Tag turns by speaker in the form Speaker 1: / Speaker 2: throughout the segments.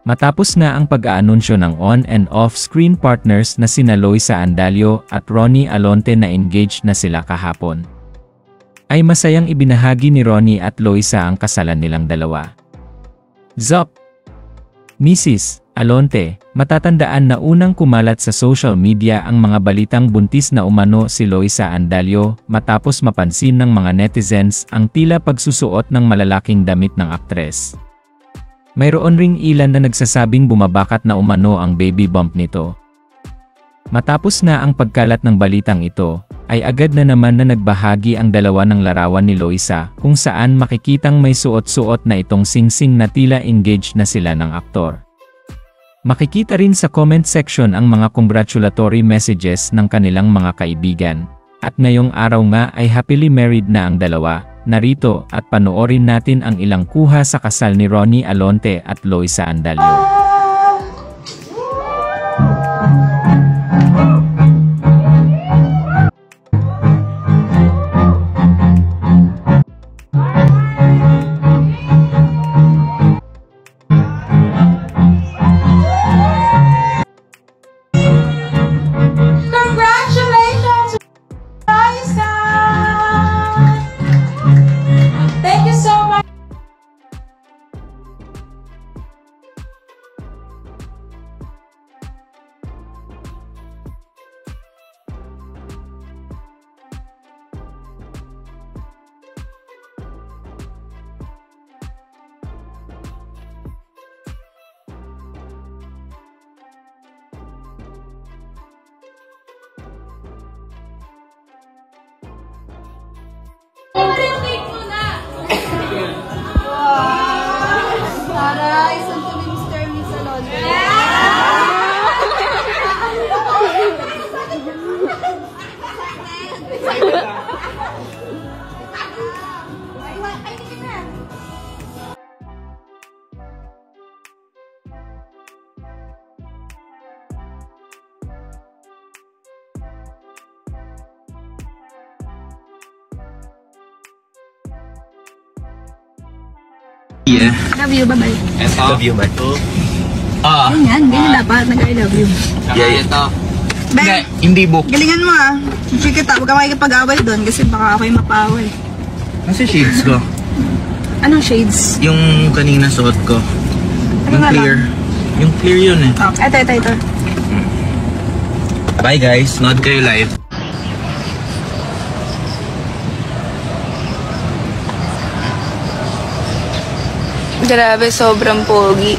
Speaker 1: Matapos na ang pag-aanunsyo ng on- and off-screen partners na sina Loisa Andalio at Ronnie Alonte na engaged na sila kahapon, ay masayang ibinahagi ni Ronnie at Loisa ang kasalan nilang dalawa. Zup! Mrs. Alonte, matatandaan na unang kumalat sa social media ang mga balitang buntis na umano si Loisa Andalio matapos mapansin ng mga netizens ang tila pagsusuot ng malalaking damit ng aktres. Mayroon ring ilan na nagsasabing bumabakat na umano ang baby bump nito. Matapos na ang pagkalat ng balitang ito, ay agad na naman na nagbahagi ang dalawa ng larawan ni Loisa kung saan makikitang may suot-suot na itong singsing na tila engaged na sila ng aktor. Makikita rin sa comment section ang mga congratulatory messages ng kanilang mga kaibigan, at ngayong araw nga ay happily married na ang dalawa. Narito at panoorin natin ang ilang kuha sa kasal ni Ronnie Alonte at Loisa Andalio.
Speaker 2: Para isang tuloy Mr. Miss Alonte.
Speaker 3: Yeah.
Speaker 2: Love you, bye-bye.
Speaker 3: Ito. Love you, man.
Speaker 2: Ganyan dapat. Nag-I love you.
Speaker 3: Yeah, ito.
Speaker 2: Ben,
Speaker 3: Hindi book.
Speaker 2: galingan mo ah. Sige kita, huwag ka makikipag-away doon kasi baka ako'y mapaway.
Speaker 3: Nasa shades ko.
Speaker 2: Anong shades?
Speaker 3: Yung kanina suot ko.
Speaker 2: Ano
Speaker 3: Yung
Speaker 2: nga
Speaker 3: clear. Yung clear yun eh.
Speaker 2: Oh, ito.
Speaker 3: Bye guys. Nood kayo live.
Speaker 2: Grabe, sobrang pogi.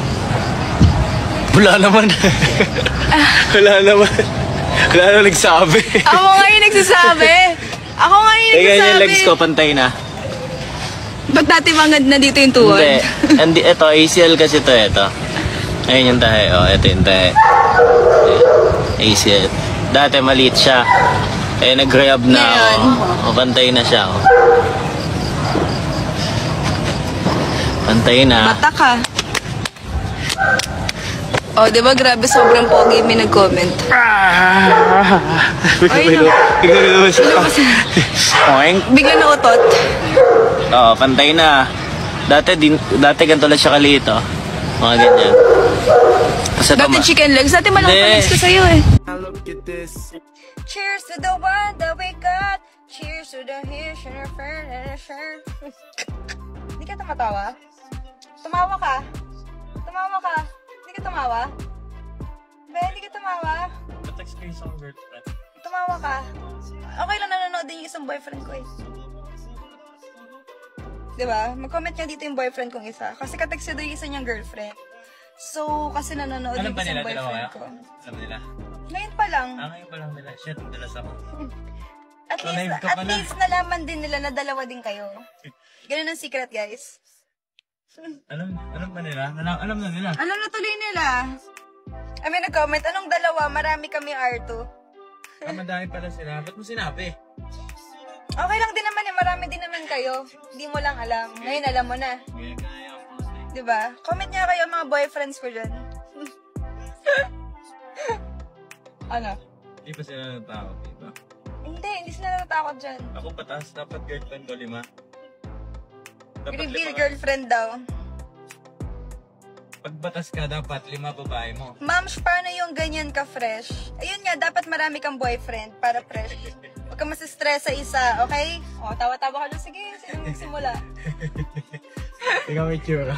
Speaker 3: Wala naman. Wala naman. Wala naman nagsabi.
Speaker 2: Ako nga yung nagsasabi.
Speaker 3: Teka yung legs ko, pantay na.
Speaker 2: Ba't dati mangad na dito yung tuhod?
Speaker 3: Hindi. Ito, ACL kasi ito. Ayun yung tahe. Oh, ito yung tahe. ACL. Dati maliit siya. Eh, nag-grab na.
Speaker 2: Ngayon?
Speaker 3: Oh, pantay na siya. Oh. Pantay na.
Speaker 2: Bata ka. Oh, di ba grabe sobrang pogi may nag-comment. Bigla na utot.
Speaker 3: Oo, pantay na. Dati ganito lang siya kaliit, oh. Mga ganyan.
Speaker 2: Dati chicken legs. Dati malang legs ko sa'yo eh.
Speaker 4: Cheers to the one that we got. Cheers to the here, sure. Hindi ka tumatawa? Tumawa ka? Hindi ka tumawa? Be, hindi ka tumawa? Tumawa ka? Okay lang, nanonood din yung isang boyfriend ko eh. Diba? Mag-comment nga dito yung boyfriend kong isa. Kasi katext doon yung isa niyang girlfriend. So, kasi nanonood yung isang boyfriend ko.
Speaker 3: Alam nila?
Speaker 4: Ngayon pa lang.
Speaker 3: Ngayon pa lang nila. Shit, dalas ako.
Speaker 4: At least nalaman din nila na dalawa din kayo. Ganun ang secret, guys.
Speaker 3: Alam pa nila? Alam na nila.
Speaker 4: Alam na tuloy nila. I mean, nag-comment, anong dalawa? Marami kami R2.
Speaker 3: Madami pala sila. Ba't mo sinabi?
Speaker 4: Okay lang din naman eh, marami din naman kayo. Hindi mo lang alam. Ngayon alam mo na. Diba? Comment nga kayo mga boyfriends ko dyan. Ano?
Speaker 3: Hindi pa sila natakot, diba?
Speaker 4: Hindi sila natatakot dyan.
Speaker 3: Ako patas, dapat girlfriend ko 5.
Speaker 4: Reveal girlfriend daw.
Speaker 3: Pagbatas ka, dapat 5 babae mo.
Speaker 4: Ma'ams, paano yung ganyan ka-fresh? Ayun nga, dapat marami kang boyfriend para fresh. Huwag ka masistress sa isa, okay? O, tawa-tawa ka lang. Sige, sino magsimula?
Speaker 3: Ikaw may tsura.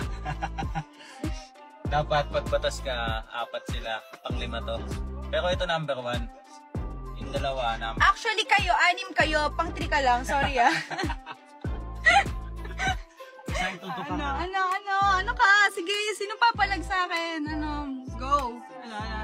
Speaker 3: Dapat pagbatas ka, 4 sila, pang-5 to. Pero ito number 1. Yung dalawa, number...
Speaker 4: Actually, kayo, 6 kayo, pang 3 ka lang. Sorry, ah. Ano ka? Sige, sino papalag sa akin? Go. Ano?